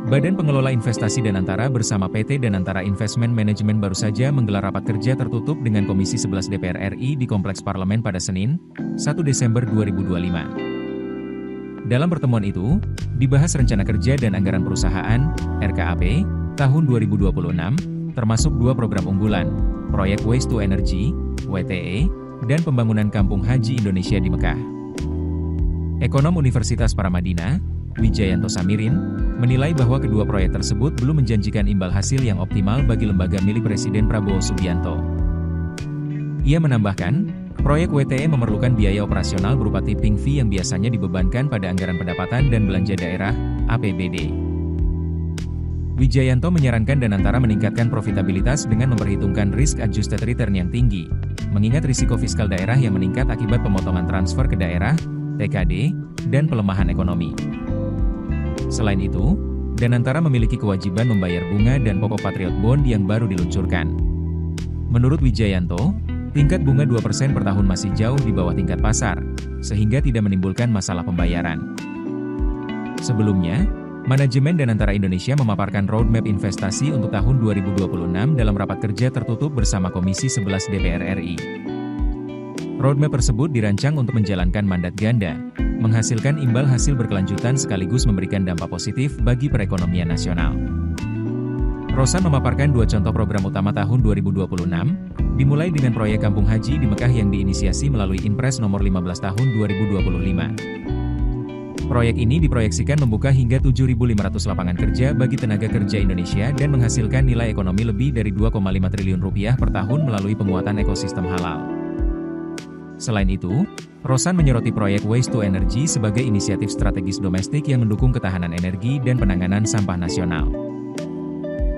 Badan Pengelola Investasi Danantara bersama PT Danantara Investment Management baru saja menggelar rapat kerja tertutup dengan Komisi 11 DPR RI di Kompleks Parlemen pada Senin, 1 Desember 2025. Dalam pertemuan itu, dibahas Rencana Kerja dan Anggaran Perusahaan, RKAP, tahun 2026, termasuk dua program unggulan, Proyek Waste to Energy, WTE, dan Pembangunan Kampung Haji Indonesia di Mekah. Ekonom Universitas Paramadina, Wijayanto Samirin, menilai bahwa kedua proyek tersebut belum menjanjikan imbal hasil yang optimal bagi lembaga milik Presiden Prabowo Subianto. Ia menambahkan, proyek WTE memerlukan biaya operasional berupa tipping fee yang biasanya dibebankan pada anggaran pendapatan dan belanja daerah, APBD. Wijayanto menyarankan Danantara meningkatkan profitabilitas dengan memperhitungkan risk adjusted return yang tinggi, mengingat risiko fiskal daerah yang meningkat akibat pemotongan transfer ke daerah, TKD, dan pelemahan ekonomi. Selain itu, Danantara memiliki kewajiban membayar bunga dan pokok Patriot Bond yang baru diluncurkan. Menurut Wijayanto, tingkat bunga 2% per tahun masih jauh di bawah tingkat pasar, sehingga tidak menimbulkan masalah pembayaran. Sebelumnya, manajemen Danantara Indonesia memaparkan roadmap investasi untuk tahun 2026 dalam rapat kerja tertutup bersama Komisi 11 DPR RI. Roadmap tersebut dirancang untuk menjalankan mandat ganda, menghasilkan imbal hasil berkelanjutan sekaligus memberikan dampak positif bagi perekonomian nasional. Rosan memaparkan dua contoh program utama tahun 2026, dimulai dengan proyek Kampung Haji di Mekah yang diinisiasi melalui Inpres nomor 15 tahun 2025. Proyek ini diproyeksikan membuka hingga 7.500 lapangan kerja bagi tenaga kerja Indonesia dan menghasilkan nilai ekonomi lebih dari 2,5 triliun rupiah per tahun melalui penguatan ekosistem halal. Selain itu, Rosan menyoroti proyek Waste to Energy sebagai inisiatif strategis domestik yang mendukung ketahanan energi dan penanganan sampah nasional.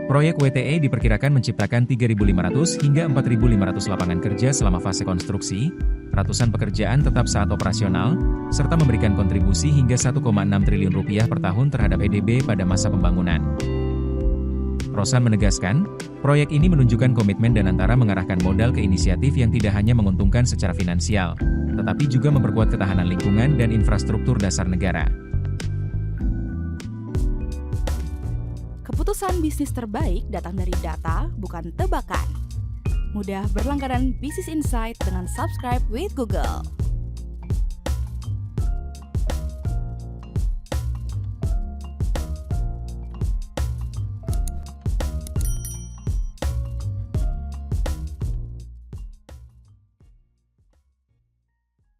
Proyek WTE diperkirakan menciptakan 3.500 hingga 4.500 lapangan kerja selama fase konstruksi, ratusan pekerjaan tetap saat operasional, serta memberikan kontribusi hingga 1,6 triliun rupiah per tahun terhadap EDB pada masa pembangunan. Rosan menegaskan, proyek ini menunjukkan komitmen Danantara mengarahkan modal ke inisiatif yang tidak hanya menguntungkan secara finansial, tetapi juga memperkuat ketahanan lingkungan dan infrastruktur dasar negara. Keputusan bisnis terbaik datang dari data, bukan tebakan. Mudah berlangganan Business Insight dengan subscribe with Google.